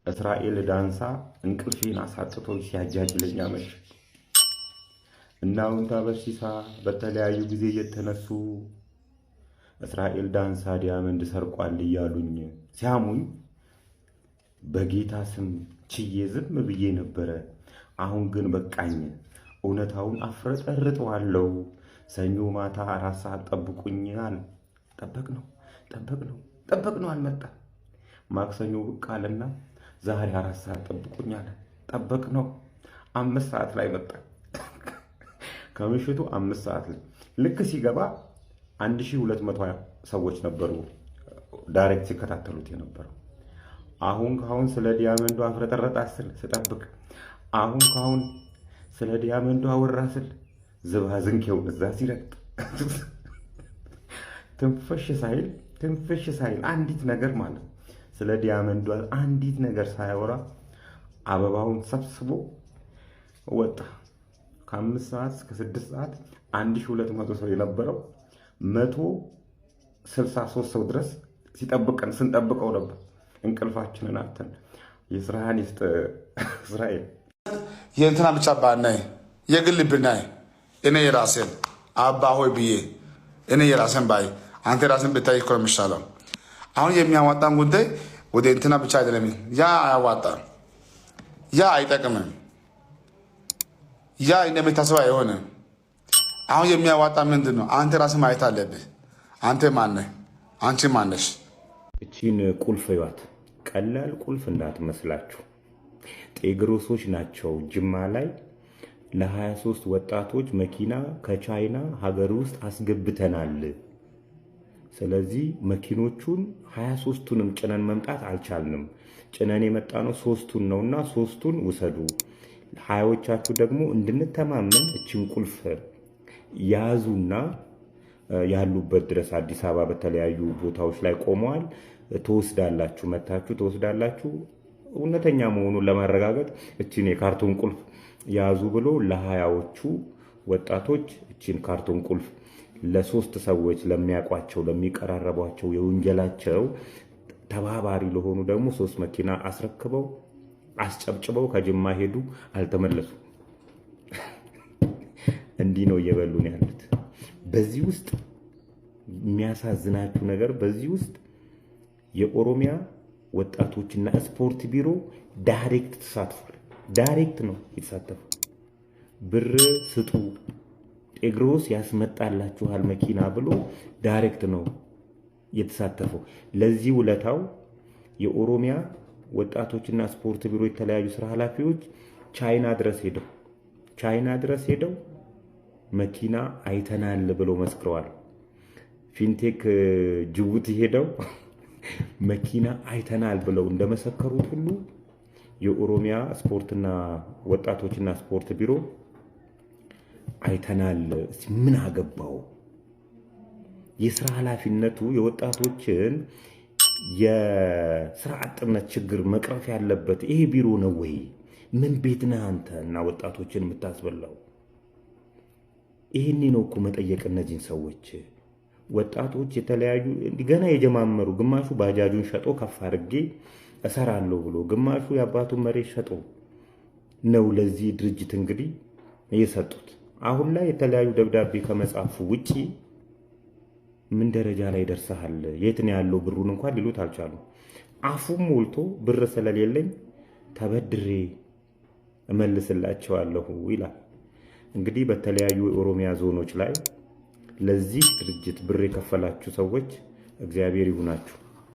እስራኤል ዳንሳ እንቅልፌን አሳጥቶ ሲያጃጅለኝ አመሸ። እና አሁን ታበሲሳ በተለያዩ ጊዜ እየተነሱ እስራኤል ዳንሳ ዲያመንድ ሰርቋል እያሉኝ ሲያሙኝ በጌታ ስም ችዬ ዝም ብዬ ነበረ። አሁን ግን በቃኝ። እውነታውን አፍረጠርጠዋለሁ። ሰኞ ማታ 4 ሰዓት ጠብቁኛል። ጠበቅነው አልመጣም። ማክሰኞ ብቅ አለና ዛሬ 4 ሰዓት ጠብቁኛል። ጠበቅነው 5 ሰዓት ላይ መጣ። ከምሽቱ 5 ሰዓት ላይ ልክ ሲገባ 1220 ሰዎች ነበሩ ዳይሬክት ሲከታተሉት የነበረው። አሁን ካሁን ስለ ዲያመንዱ አፍረጠረጣ ስል ስጠብቅ አሁን ስለ ዲያመንዱ አወራ ስል ዝባዝንኬው እዛ ሲረግጥ ትንፍሽ ሳይል አንዲት ነገር ማለት ስለ ዲያመንዱ አንዲት ነገር ሳያወራ አበባውን ሰብስቦ ወጣ። ከ5 ሰዓት እስከ 6 ሰዓት 1200 ሰው የነበረው 163 ሰው ድረስ ስንጠብቀው ነበር። እንቅልፋችንን አተን የስራህን ይስጥ እስራኤል። የእንትና ብቻ ባናይ የግል ብናይ እኔ የራሴን አባ ሆይ ብዬ እኔ የራሴን ባይ አንተ ራስን ብታይ እኮ ነው የሚሻለው። አሁን የሚያዋጣን ጉዳይ ወደ እንትና ብቻ አይደለም። ያ አያዋጣም፣ ያ አይጠቅምም፣ ያ እንደምታስበው አይሆንም። አሁን የሚያዋጣ ምንድን ነው? አንተ ራስን ማየት አለብህ። አንተ ማነህ? አንቺ ማነሽ? እቺን ቁልፍ ይዋት። ቀላል ቁልፍ እንዳትመስላችሁ። ጤግሮሶች ናቸው ጅማ ላይ ለ23 ወጣቶች መኪና ከቻይና ሀገር ውስጥ አስገብተናል። ስለዚህ መኪኖቹን 23ቱንም ጭነን መምጣት አልቻልንም። ጭነን የመጣ ነው 3ቱን ነውና 3ቱን ውሰዱ። ሀያዎቻችሁ ደግሞ እንድንተማመን እችን ቁልፍ ያዙና ያሉበት ድረስ አዲስ አበባ በተለያዩ ቦታዎች ላይ ቆመዋል። ትወስዳላችሁ፣ መታችሁ ትወስዳላችሁ። እውነተኛ መሆኑን ለማረጋገጥ እችን የካርቶን ቁልፍ ያዙ ብሎ ለ20ዎቹ ወጣቶች እችን ካርቶን ቁልፍ ለ3 ሰዎች ለሚያውቋቸው ለሚቀራረቧቸው የወንጀላቸው ተባባሪ ለሆኑ ደግሞ 3 መኪና አስረክበው አስጨብጭበው ከጅማ ሄዱ፣ አልተመለሱ። እንዲህ ነው እየበሉን ያሉት። በዚህ ውስጥ የሚያሳዝናችሁ ነገር በዚህ ውስጥ የኦሮሚያ ወጣቶችና ስፖርት ቢሮ ዳይሬክት ተሳትፏል። ዳይሬክት ነው የተሳተፈው። ብር ስጡ ጤግሮስ ያስመጣላችኋል መኪና ብሎ ዳይሬክት ነው የተሳተፈው። ለዚህ ውለታው የኦሮሚያ ወጣቶችና ስፖርት ቢሮ የተለያዩ ስራ ኃላፊዎች ቻይና ድረስ ሄደው መኪና አይተናል ብለው መስክረዋል። ፊንቴክ ጅቡቲ ሄደው መኪና አይተናል ብለው እንደመሰከሩት ሁሉ የኦሮሚያ ስፖርትና ወጣቶችና ስፖርት ቢሮ አይተናል። ምን አገባው? የስራ ኃላፊነቱ የወጣቶችን የስራ አጥነት ችግር መቅረፍ ያለበት ይሄ ቢሮ ነው ወይ? ምን ቤት ነህ አንተ እና ወጣቶችን የምታስበላው? ይሄኔ ነው እኮ መጠየቅ እነዚህን ሰዎች። ወጣቶች የተለያዩ ገና የጀማመሩ ግማሹ ባጃጁን ሸጦ ከፍ አድርጌ እሰራለሁ ብሎ ግማሹ የአባቱን መሬት ሸጦ ነው ለዚህ ድርጅት እንግዲህ የሰጡት። አሁን ላይ የተለያዩ ደብዳቤ ከመጻፉ ውጪ ምን ደረጃ ላይ ደርሰሃል፣ የት ነው ያለው ብሩን እንኳን ሊሉት አልቻሉም። አፉም ሞልቶ ብር ስለሌለኝ ተበድሬ እመልስላቸዋለሁ ይላል። እንግዲህ በተለያዩ የኦሮሚያ ዞኖች ላይ ለዚህ ድርጅት ብር የከፈላችሁ ሰዎች እግዚአብሔር ይሁናችሁ።